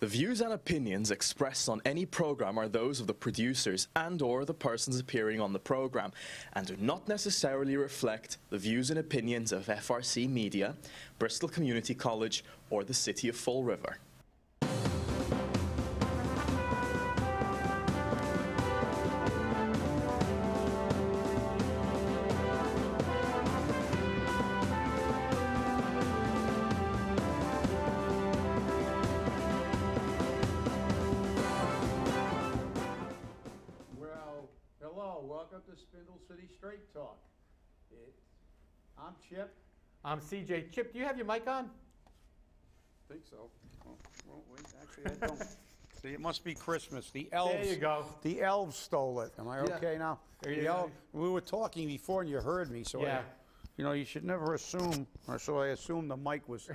The views and opinions expressed on any program are those of the producers and/or the persons appearing on the program, and do not necessarily reflect the views and opinions of FRC Media, Bristol Community College, or the City of Fall River. Welcome to Spindle City Straight Talk. I'm Chip. I'm CJ. Chip, do you have your mic on? I think so. Oh, well, wait, actually, I don't. See, it must be Christmas. The elves. There you go. The elves stole it. Am I okay now? There you go. We were talking before, and you heard me. So yeah. You should never assume. Or so I assumed the mic was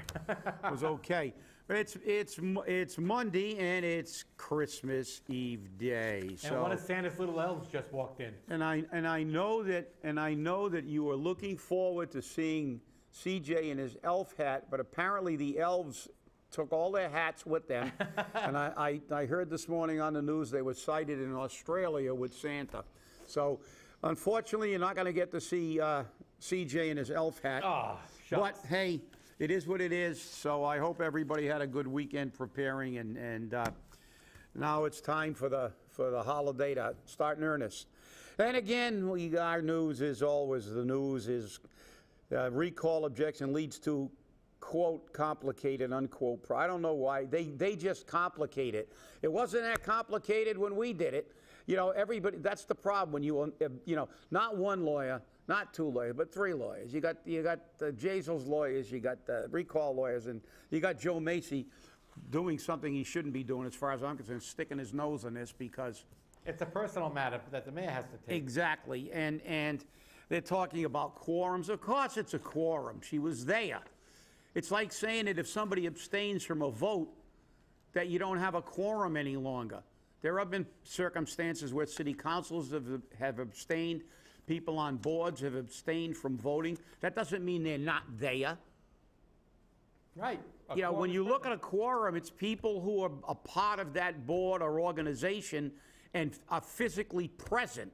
okay. But it's Monday and it's Christmas Eve day. And one of Santa's little elves just walked in. And I know that you are looking forward to seeing CJ in his elf hat, but apparently the elves took all their hats with them. And I heard this morning on the news they were sighted in Australia with Santa. So unfortunately, you're not going to get to see CJ in his elf hat. Oh, shucks. But hey, it is what it is. So I hope everybody had a good weekend preparing, and now it's time for the holiday to start in earnest. And again, our news is always the news is recall objection leads to quote complicated unquote. I don't know why they just complicate it. It wasn't that complicated when we did it. Everybody. That's the problem when you not one lawyer. Not two lawyers, but three lawyers. You got the Jazel's lawyers, you got the recall lawyers, and you got Joe Macy doing something he shouldn't be doing, as far as I'm concerned, sticking his nose in this because it's a personal matter that the mayor has to take. Exactly, and they're talking about quorums. Of course, it's a quorum. She was there. It's like saying that if somebody abstains from a vote, that you don't have a quorum any longer. There have been circumstances where city councils have abstained. People on boards have abstained from voting. That doesn't mean they're not there. Right. When you look at a quorum, it's people who are a part of that board or organization and are physically present.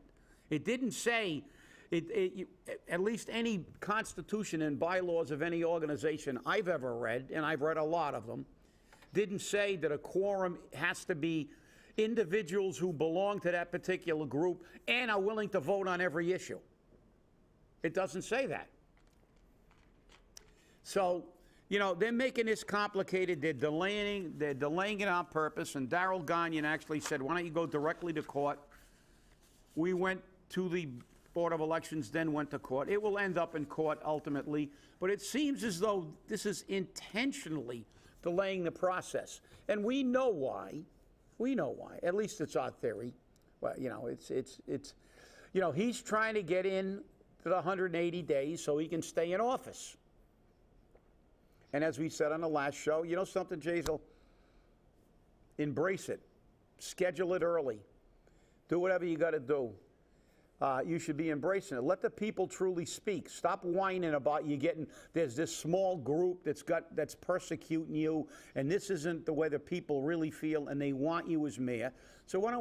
It didn't say, at least any constitution and bylaws of any organization I've ever read, and I've read a lot of them, didn't say that a quorum has to be individuals who belong to that particular group and are willing to vote on every issue. It doesn't say that. So, they're making this complicated. They're delaying it on purpose. And Darrell Gagnon actually said, why don't you go directly to court? We went to the Board of Elections, then went to court. It will end up in court ultimately. But it seems as though this is intentionally delaying the process. And we know why. We know why. At least it's our theory. Well, he's trying to get in to the 180 days so he can stay in office. And as we said on the last show, you know something, Jazel? Embrace it. Schedule it early. Do whatever you got to do. You should be embracing it. Let the people truly speak. Stop whining about there's this small group that's persecuting you, and this isn't the way the people really feel, and they want you as mayor. So why don't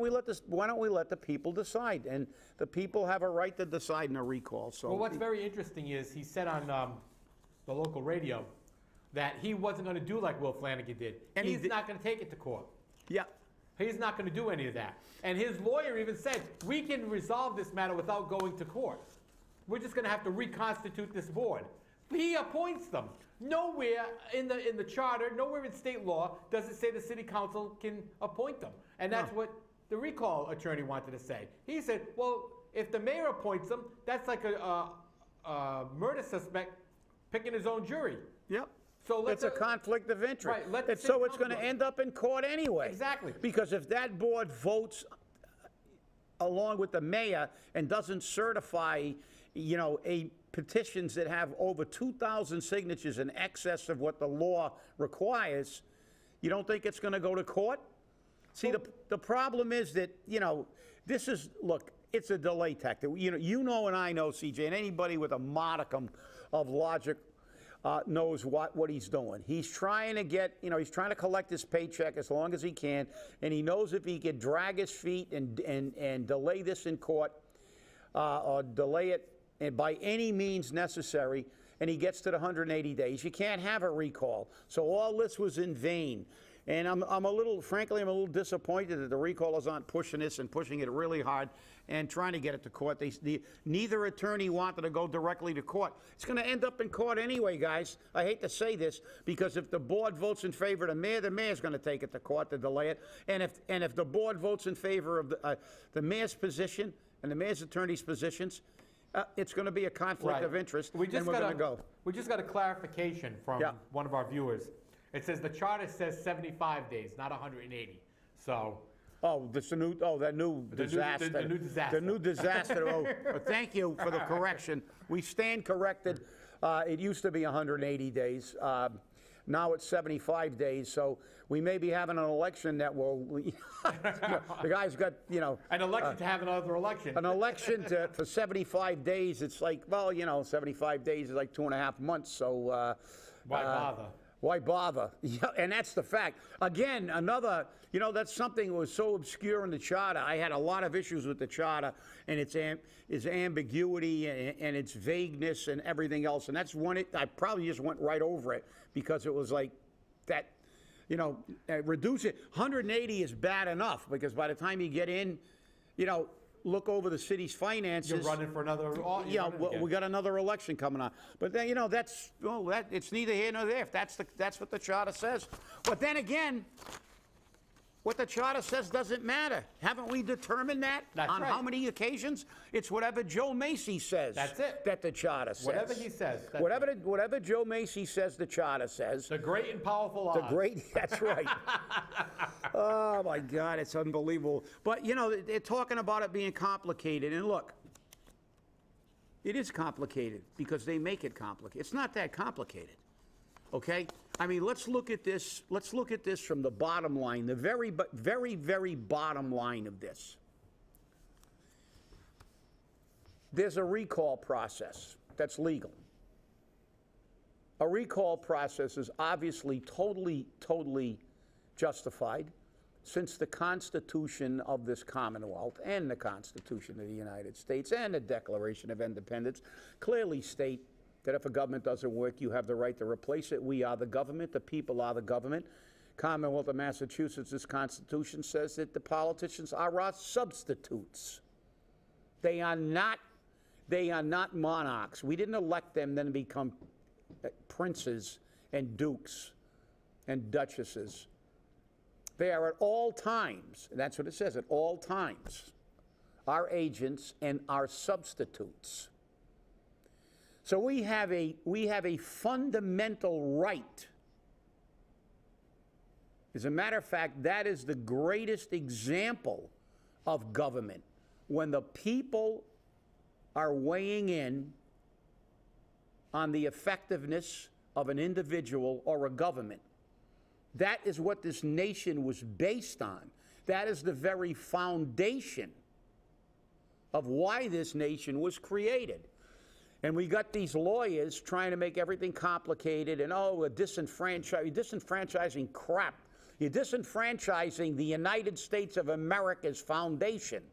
we let the people decide? And the people have a right to decide in a recall. So well, what's very interesting is he said on the local radio that he wasn't going to do like Will Flanagan did. And he's not going to take it to court. Yeah. He's not going to do any of that. And his lawyer even said, we can resolve this matter without going to court. We're just going to have to reconstitute this board. He appoints them. Nowhere in the charter, nowhere in state law does it say the city council can appoint them. And that's what the recall attorney wanted to say. He said, well, if the mayor appoints them, that's like a murder suspect picking his own jury. Yep. So it's a conflict of interest. Right, so it's going to end up in court anyway. Exactly. Because if that board votes along with the mayor and doesn't certify, petitions that have over 2,000 signatures in excess of what the law requires, you don't think it's going to go to court? See, the problem is that, look, it's a delay tactic. And I know, CJ, and anybody with a modicum of logic knows what he's doing. He's trying to get, he's trying to collect his paycheck as long as he can, and he knows if he can drag his feet and delay this in court, or delay it and by any means necessary, and he gets to the 180 days, you can't have a recall. So all this was in vain. And frankly, I'm a little disappointed that the recallers aren't pushing this and pushing it really hard and trying to get it to court. Neither attorney wanted to go directly to court. It's going to end up in court anyway, guys. I hate to say this, because if the board votes in favor of the mayor's going to take it to court to delay it. And if the board votes in favor of the mayor's position and the mayor's attorney's positions, it's going to be a conflict of interest, and we're going to go. We just got a clarification from one of our viewers. It says the charter says 75 days, not 180. So. Oh, that new disaster. The new disaster. The new disaster. Well, thank you for the correction. We stand corrected. It used to be 180 days. Now it's 75 days. So we may be having an election that will. The guy's got, an election to have another election. An election for 75 days. It's like, 75 days is like 2.5 months. So. Why bother? Why bother? Yeah, and that's the fact. Again, that's something that was so obscure in the charter. I had a lot of issues with the charter and its ambiguity and its vagueness and everything else. And that's one, I probably just went right over it because it was like that, reduce it. 180 is bad enough because by the time you get in, look over the city's finances. You're running for another. We got another election coming on. But then it's neither here nor there. If that's what the charter says. But then again, what the charter says doesn't matter. Haven't we determined that on how many occasions? It's whatever Joe Macy says. That's it. That the charter says. Whatever he says. Whatever Joe Macy says, the charter says. The great and powerful odds. That's right. Oh my God, it's unbelievable. But they're talking about it being complicated, and look, it is complicated because they make it complicated. It's not that complicated. Okay? I mean, let's look at this. Let's look at this from the bottom line, the very, very, very bottom line of this. There's a recall process that's legal. A recall process is obviously totally justified, since the Constitution of this Commonwealth and the Constitution of the United States and the Declaration of Independence clearly state that if a government doesn't work, you have the right to replace it. We are the government. The people are the government. Commonwealth of Massachusetts' Constitution says that the politicians are our substitutes. They are not monarchs. We didn't elect them then to become princes and dukes and duchesses. They are at all times, and that's what it says, at all times, our agents and our substitutes. So we have a fundamental right. As a matter of fact, that is the greatest example of government, when the people are weighing in on the effectiveness of an individual or a government. That is what this nation was based on. That is the very foundation of why this nation was created. And we got these lawyers trying to make everything complicated and, we're disenfranchising crap. You're disenfranchising the United States of America's foundation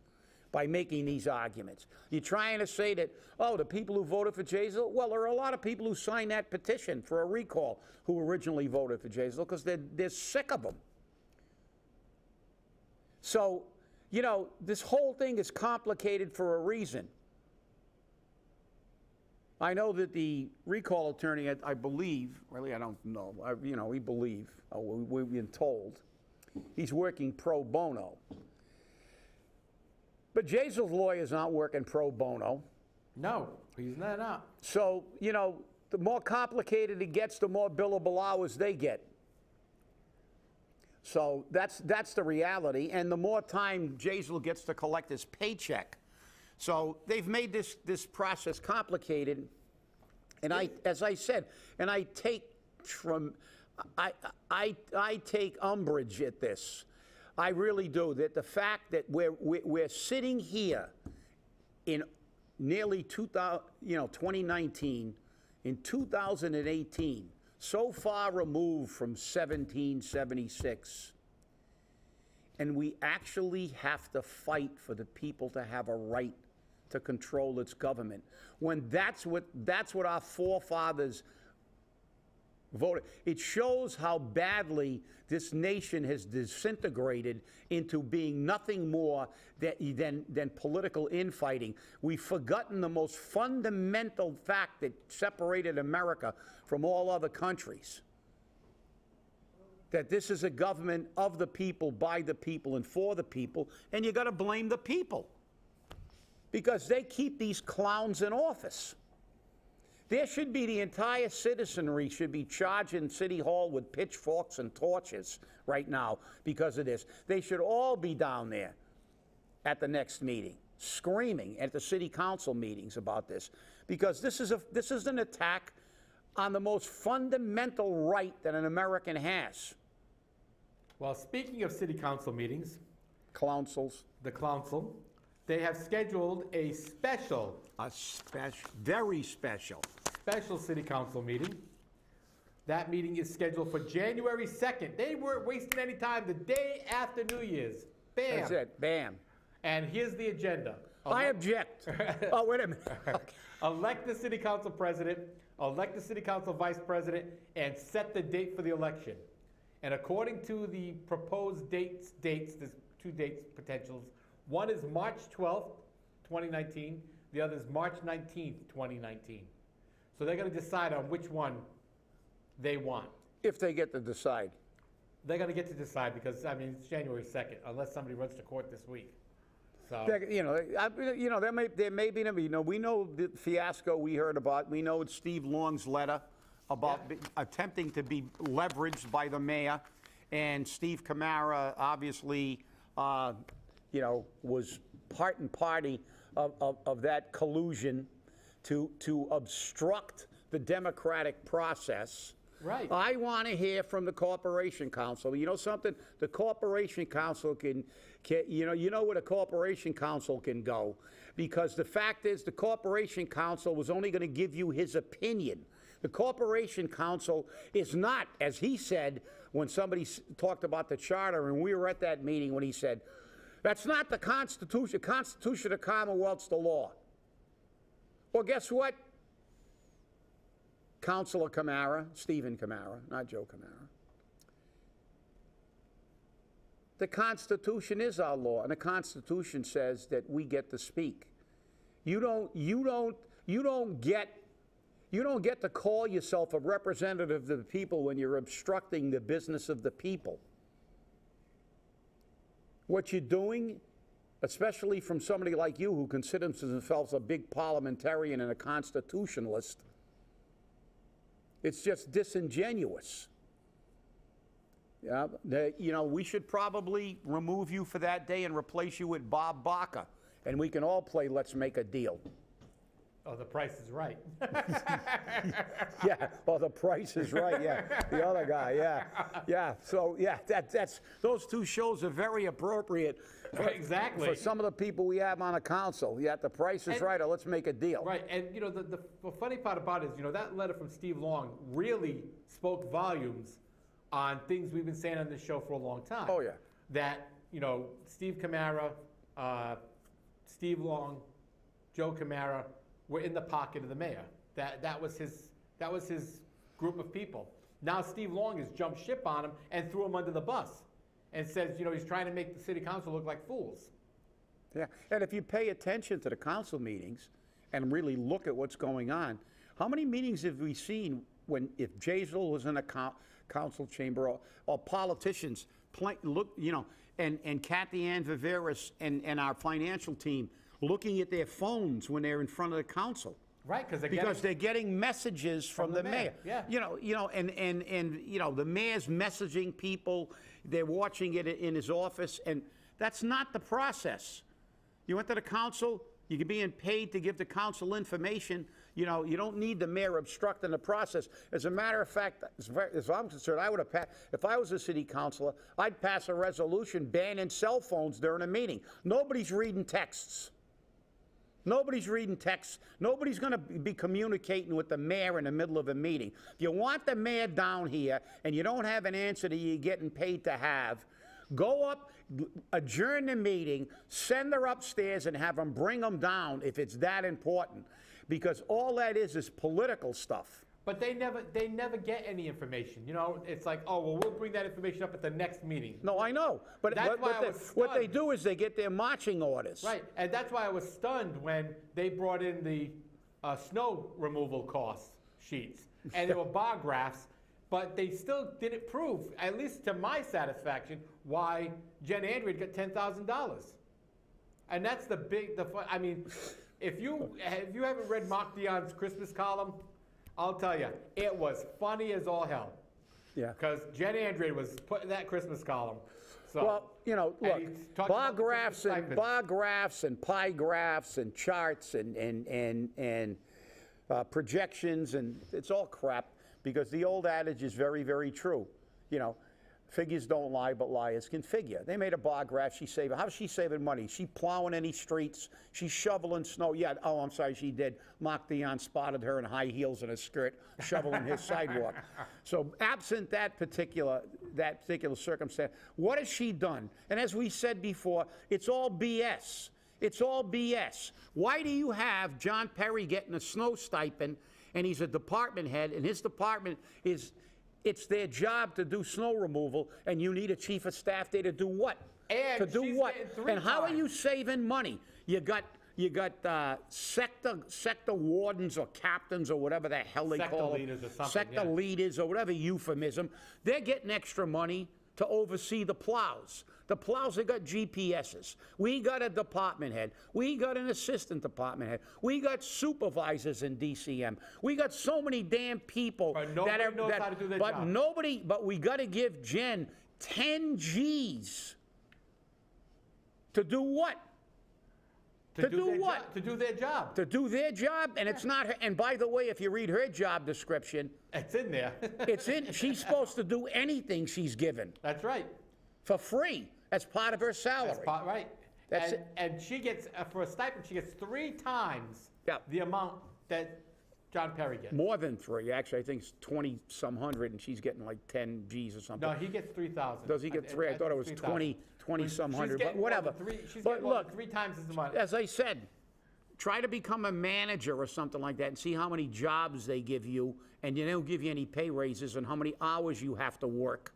by making these arguments. You're trying to say that, the people who voted for Jazel, well, there are a lot of people who signed that petition for a recall who originally voted for Jazel because they're sick of them. So, this whole thing is complicated for a reason. I know that the recall attorney, I believe, really I don't know, we believe, we've been told, he's working pro bono. But Jazel's lawyer's not working pro bono. No, he's not. So, the more complicated it gets, the more billable hours they get. So that's the reality. And the more time Jazel gets to collect his paycheck. So they've made this process complicated. And as I said, and I take umbrage at this. I really do. That the fact that we're sitting here in nearly 2019, in 2018, so far removed from 1776, and we actually have to fight for the people to have a right to control its government, when that's what our forefathers voted. It shows how badly this nation has disintegrated into being nothing more than political infighting. We've forgotten the most fundamental fact that separated America from all other countries. That this is a government of the people, by the people, and for the people, and you got to blame the people, because they keep these clowns in office. There should be, the entire citizenry should be charging City Hall with pitchforks and torches right now because of this. They should all be down there at the next meeting, screaming at the city council meetings about this, because this is an attack on the most fundamental right that an American has. Well, speaking of city council meetings, The council. They have scheduled a special Very special city council meeting. That meeting is scheduled for January 2nd. They weren't wasting any time. The day after New Year's. Bam. That's it. Bam. And here's the agenda. I object. Oh, wait a minute. Okay. Elect the city council president, elect the city council vice president, and set the date for the election. And according to the proposed dates, there's two dates potentials. One is March 12th, 2019. The other is March 19th, 2019. So they're going to decide on which one they want. If they get to decide. They're going to get to decide because, I mean, it's January 2nd, unless somebody runs to court this week. So, there may be, we know the fiasco we heard about. We know it's Steve Long's letter about attempting to be leveraged by the mayor. And Steve Camara obviously, was part and party of that collusion to obstruct the democratic process. Right. I want to hear from the Corporation Council. You know something? The Corporation Council can where the Corporation Council can go, because the fact is the Corporation Council was only going to give you his opinion. The Corporation Council is not, as he said when somebody talked about the charter, and we were at that meeting when he said, that's not the Constitution. The Constitution of the Commonwealth's the law. Well, guess what? Councilor Camara, Stephen Camara, not Joe Camara. The Constitution is our law, and the Constitution says that we get to speak. You don't get to call yourself a representative of the people when you're obstructing the business of the people. What you're doing, especially from somebody like you who considers themselves a big parliamentarian and a constitutionalist, it's just disingenuous. Yeah, we should probably remove you for that day and replace you with Bob Barker, and we can all play Let's Make a Deal. Oh, The Price is Right. Yeah, well, The Price is Right, yeah. The other guy, yeah. Yeah, so, yeah, that's those two shows are very appropriate Exactly. for some of the people we have on the council. Yeah, The Price is Right, or Let's Make a Deal. Right, and the funny part about it is, that letter from Steve Long really spoke volumes on things we've been saying on this show for a long time. Oh, yeah. That, Steve Camara, Steve Long, Joe Camara were in the pocket of the mayor. That was his group of people. Now Steve Long has jumped ship on him and threw him under the bus and says, he's trying to make the city council look like fools. Yeah, and if you pay attention to the council meetings and really look at what's going on, how many meetings have we seen if Jazel was in a council chamber or politicians and Kathy Ann Viveris and our financial team looking at their phones when they're in front of the council. Right, because they're getting messages from the mayor. Yeah. The mayor's messaging people. They're watching it in his office, and that's not the process. You went to the council. You're being paid to give the council information. You don't need the mayor obstructing the process. As a matter of fact, as far as I'm concerned, I would have passed, if I was a city councilor, I'd pass a resolution banning cell phones during a meeting. Nobody's reading texts. Nobody's reading texts. Nobody's going to be communicating with the mayor in the middle of a meeting. If you want the mayor down here and you don't have an answer that you're getting paid to have, go up, adjourn the meeting, send her upstairs and have them bring them down if it's that important. Because all that is political stuff. But they never get any information. You know, it's like, oh, well, we'll bring that information up at the next meeting. No, I know. But what they do is they get their marching orders. Right, and that's why I was stunned when they brought in the snow removal cost sheets. And there were bar graphs, but they still didn't prove, at least to my satisfaction, why Jen Andrade got $10,000. And that's I mean, if you haven't read Mark Dion's Christmas column, I'll tell you, it was funny as all hell. Yeah. Because Jen Andrade was put in that Christmas column. So, well, you know, look, bar graphs and pie graphs and charts and projections, and it's all crap, because the old adage is very, very true. You know, figures don't lie, but liars can figure. They made a bar graph. How's she saving money? She plowing any streets? She's shoveling snow? Yeah. Oh, I'm sorry, she did. Mark Dion spotted her in high heels and a skirt shoveling his sidewalk. So, absent that particular circumstance, what has she done? And as we said before, it's all BS. It's all BS. Why do you have John Perry getting a snow stipend, and he's a department head, and his department is? It's their job to do snow removal, and you need a chief of staff there to do what? And to do what? And how are you saving money? You got sector wardens or captains or whatever the hell they call them. Sector leaders or something. Sector leaders or whatever euphemism. They're getting extra money to oversee the plows. The plows have got GPSs. We got a department head. We got an assistant department head. We got supervisors in DCM. We got so many damn people but nobody knows how to do their job. But we got to give Jen 10 G's to do what? To do what? To do their job. To do their job, and it's not her. And by the way, if you read her job description, it's in there. It's in. She's supposed to do anything she's given. That's right. For free. That's part of her salary. Right. And she gets, for a stipend, she gets 3 times the amount that John Perry gets. More than 3, actually. I think it's 20-some hundred, and she's getting like 10 G's or something. No, he gets 3,000. Does he get 3? I thought it was 20-some hundred, but whatever. She's getting more than 3 times as much. As I said, try to become a manager or something like that and see how many jobs they give you, and they don't give you any pay raises, and how many hours you have to work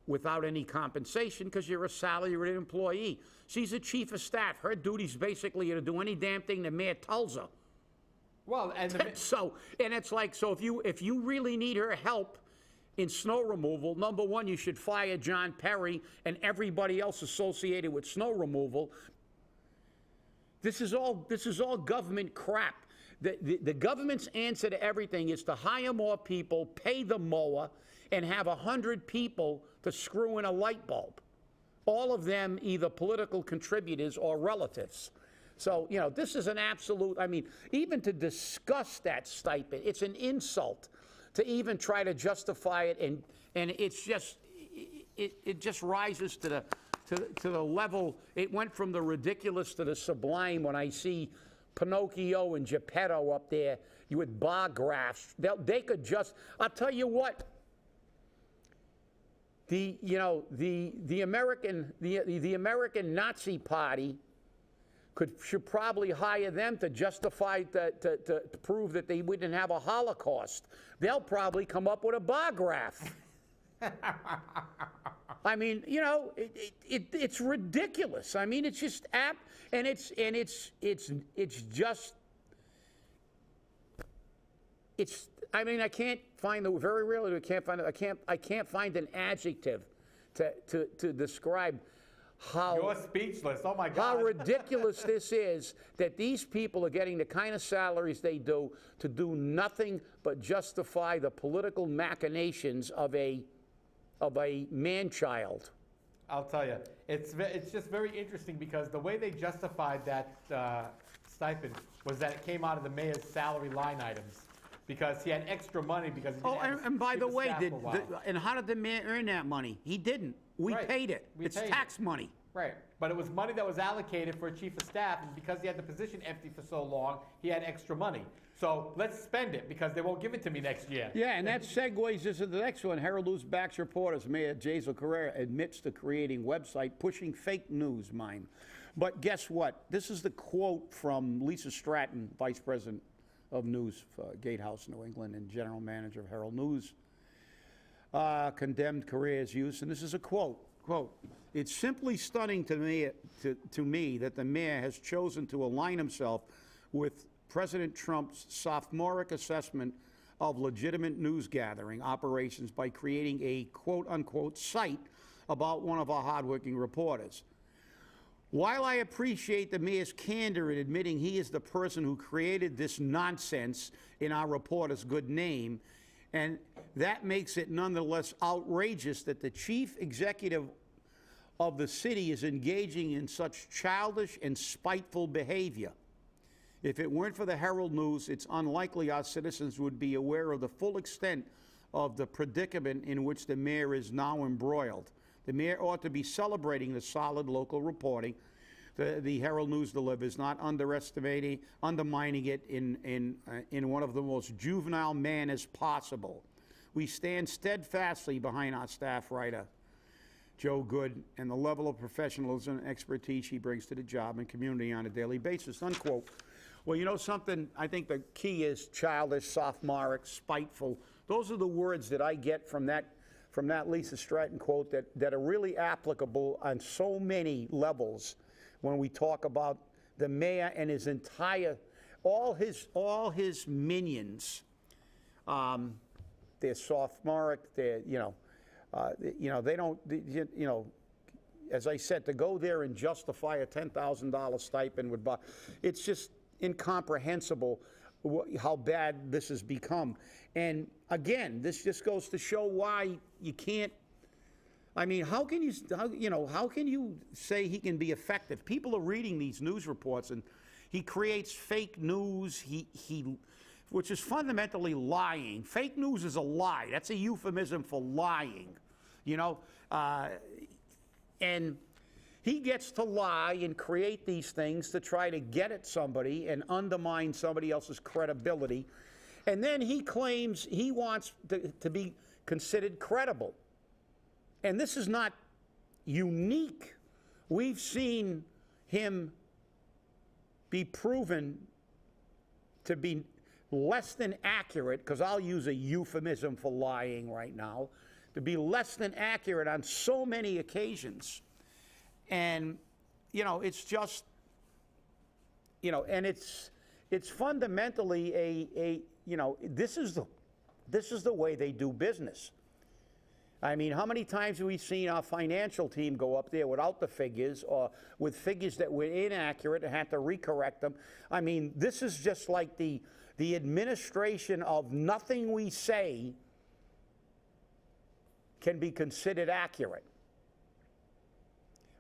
without any compensation because you're a salaried employee. She's a chief of staff. Her duty's basically to do any damn thing the mayor tells her. Well, and it's like, so if you really need her help in snow removal, number one, you should fire John Perry and everybody else associated with snow removal. This is all government crap. The government's answer to everything is to hire more people, pay the mower, and have 100 people to screw in a light bulb. All of them either political contributors or relatives. So, you know, this is an absolute, I mean, even to discuss that stipend, it's an insult to even try to justify it, and it's just, it just rises to the level, it went from the ridiculous to the sublime when I see Pinocchio and Geppetto up there with bar graphs. They could just, I'll tell you what, the American Nazi Party should probably hire them to justify to prove that they wouldn't have a Holocaust. They'll probably come up with a bar graph. I mean, you know, it's ridiculous. I mean, it's just and it's just. I mean, I can't find the very rarely I can't find an adjective to describe how you're speechless. Oh my God! How ridiculous this is that these people are getting the kind of salaries they do to do nothing but justify the political machinations of a man-child. I'll tell you, it's just very interesting because the way they justified that stipend was that it came out of the mayor's salary line items. Because he had extra money because he didn't and by the way, and how did the mayor earn that money? He didn't. We paid it. It's tax money. Right, but it was money that was allocated for a chief of staff, and because he had the position empty for so long, he had extra money. So let's spend it, because they won't give it to me next year. Yeah, and that segues into the next one. Herald News backs reporters. Mayor Jason Carrera admits to creating website pushing fake news, mine. But guess what? This is the quote from Lisa Stratton, Vice President of News for Gatehouse, New England, and General Manager of Herald News, condemned Carrera's use, and this is a quote. Quote, "It's simply stunning to me that the mayor has chosen to align himself with President Trump's sophomoric assessment of legitimate news gathering operations by creating a quote-unquote site about one of our hardworking reporters. While I appreciate the mayor's candor in admitting he is the person who created this nonsense in our reporter's good name, and that makes it nonetheless outrageous that the chief executive of the city is engaging in such childish and spiteful behavior. If it weren't for the Herald News, it's unlikely our citizens would be aware of the full extent of the predicament in which the mayor is now embroiled. The mayor ought to be celebrating the solid local reporting the Herald News delivers, not undermining it in one of the most juvenile manners possible. We stand steadfastly behind our staff writer, Joe Good, and the level of professionalism and expertise he brings to the job and community on a daily basis," unquote. Well, you know something? I think the key is childish, sophomoric, spiteful. Those are the words that I get from that Lisa Stratton quote that are really applicable on so many levels when we talk about the mayor and his entire, all his minions. They're sophomoric. They're they don't, as I said, to go there and justify a $10,000 stipend would buy, it's just incomprehensible how bad this has become. And again, this just goes to show why you can't. I mean, how can you say he can be effective? People are reading these news reports, and he creates fake news. Which is fundamentally lying. Fake news is a lie. That's a euphemism for lying, and he gets to lie and create these things to try to get at somebody and undermine somebody else's credibility. And then he claims he wants to be considered credible. And this is not unique. We've seen him be proven to be less than accurate, because I'll use a euphemism for lying right now, to be less than accurate on so many occasions. And, it's just, and it's fundamentally this is the way they do business. I mean, how many times have we seen our financial team go up there without the figures, or with figures that were inaccurate and had to recorrect them? I mean, this is just like the administration of nothing we say can be considered accurate.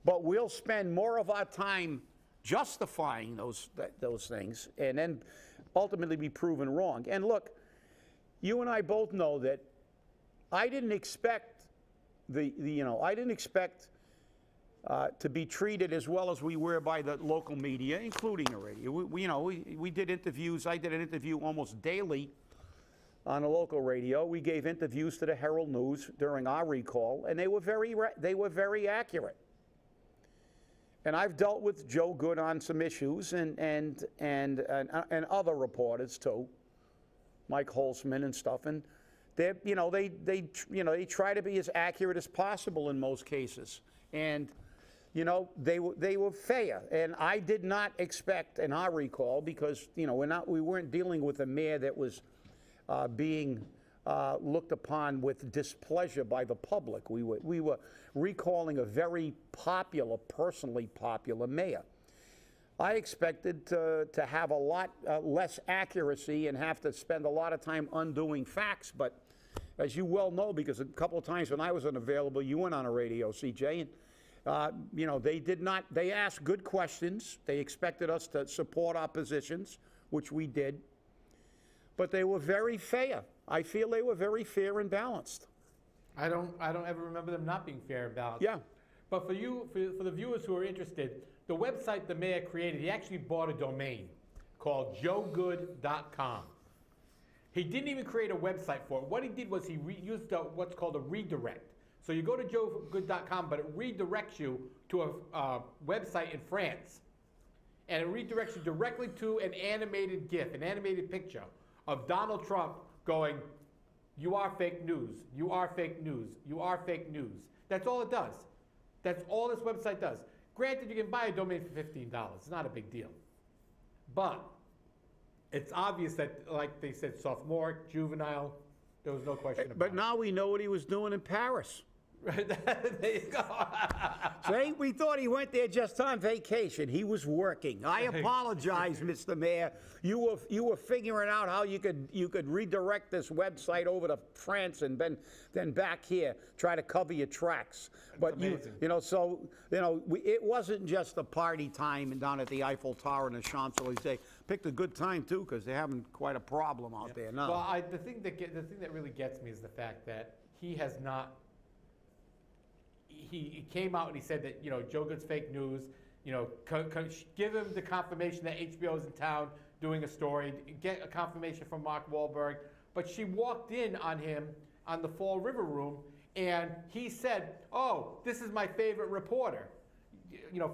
But we'll spend more of our time justifying those things and then ultimately be proven wrong. And look, you and I both know that I didn't expect to be treated as well as we were by the local media, including the radio. We did interviews. I did an interview almost daily on the local radio. We gave interviews to the Herald News during our recall, and they were very accurate. And I've dealt with Joe Good on some issues, and other reporters too, Mike Holzman and stuff, and they try to be as accurate as possible in most cases, and they were fair. And I did not expect in our recall, because we weren't dealing with a mayor that was being looked upon with displeasure by the public. We were recalling a very popular, personally popular mayor. I expected to have a lot less accuracy and have to spend a lot of time undoing facts, but as you well know, because a couple of times when I was unavailable, you went on a radio, CJ, and they did not. They asked good questions. They expected us to support our positions, which we did, but they were very fair. I feel they were very fair and balanced. I don't ever remember them not being fair and balanced. Yeah. But for the viewers who are interested, the website the mayor created, he actually bought a domain called joegood.com. He didn't even create a website for it. What he did was he used what's called a redirect. So you go to joegood.com, but it redirects you to a website in France. And it redirects you directly to an animated GIF, an animated picture of Donald Trump going, "You are fake news, you are fake news, you are fake news." That's all it does. That's all this website does. Granted, you can buy a domain for $15. It's not a big deal. But it's obvious that, like they said, sophomore, juvenile, there was no question about it. But now we know what he was doing in Paris. Right, there you go. See, we thought he went there just on vacation. He was working. I apologize, Mr. Mayor. You were figuring out how you could redirect this website over to France and then back here, try to cover your tracks. But it wasn't just a party time down at the Eiffel Tower and the Champs-Elysees. Picked a good time too, because they're having quite a problem out there now. Well, the thing that really gets me is the fact that he has not. He came out and he said that, Joe Good's fake news, give him the confirmation that HBO is in town doing a story, get a confirmation from Mark Wahlberg. But she walked in on him on the Fall River Room, and he said, "Oh, this is my favorite reporter,"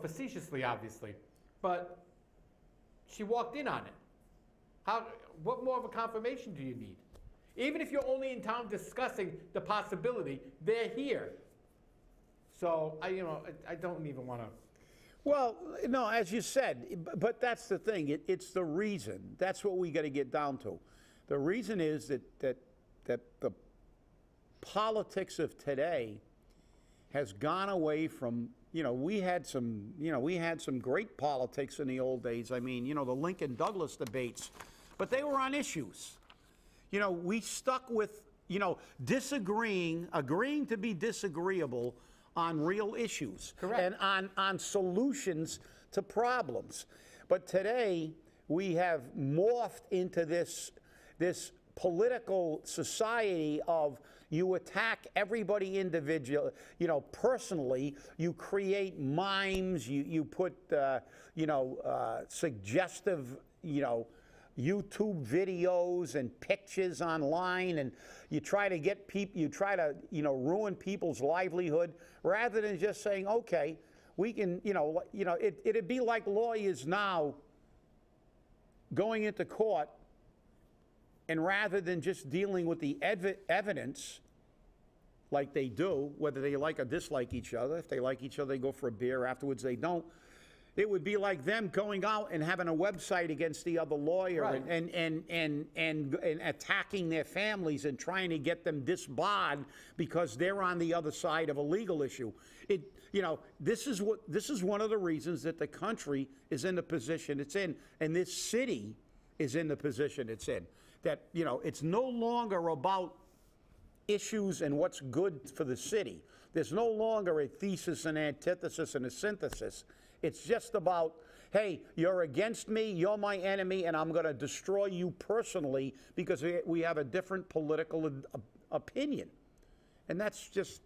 facetiously, obviously. But she walked in on it. What more of a confirmation do you need? Even if you're only in town discussing the possibility, they're here. So, I don't even want to. Well, no, as you said, but that's the thing. It's the reason. That's what we got to get down to. The reason is that the politics of today has gone away from, we had some great politics in the old days. I mean, the Lincoln Douglas debates, but they were on issues. We stuck with, agreeing to be disagreeable on real issues. Correct. And on solutions to problems. But today, we have morphed into this political society of you attack everybody individually, personally. You create mimes, you put, suggestive, YouTube videos and pictures online, and you try to get people, ruin people's livelihood, rather than just saying, okay, we can, it'd be like lawyers now going into court, and rather than just dealing with the evidence like they do, whether they like or dislike each other. If they like each other, they go for a beer. Afterwards, they don't. It would be like them going out and having a website against the other lawyer, right, and attacking their families and trying to get them disbarred because they're on the other side of a legal issue. This is one of the reasons that the country is in the position it's in, and this city is in the position it's in. That it's no longer about issues and what's good for the city. There's no longer a thesis and antithesis and a synthesis. It's just about, hey, you're against me, you're my enemy, and I'm going to destroy you personally because we have a different political opinion. And that's just,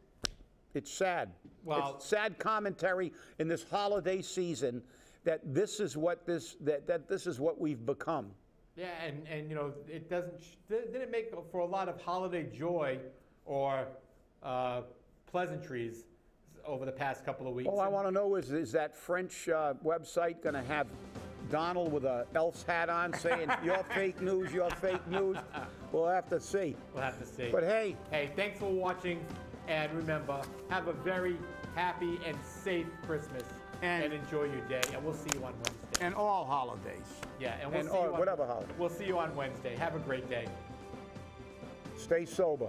it's sad. Well, it's sad commentary in this holiday season that this is what this is what we've become. Yeah, and it didn't make for a lot of holiday joy or pleasantries over the past couple of weeks. All I want to know is that French website going to have Donald with a elf's hat on saying, "You're fake news, you're fake news"? We'll have to see. We'll have to see. But hey, thanks for watching, and remember, have a very happy and safe Christmas, and enjoy your day, and we'll see you on Wednesday. And all holidays. Yeah, and we'll see you on whatever holiday. We'll see you on Wednesday. Have a great day. Stay sober.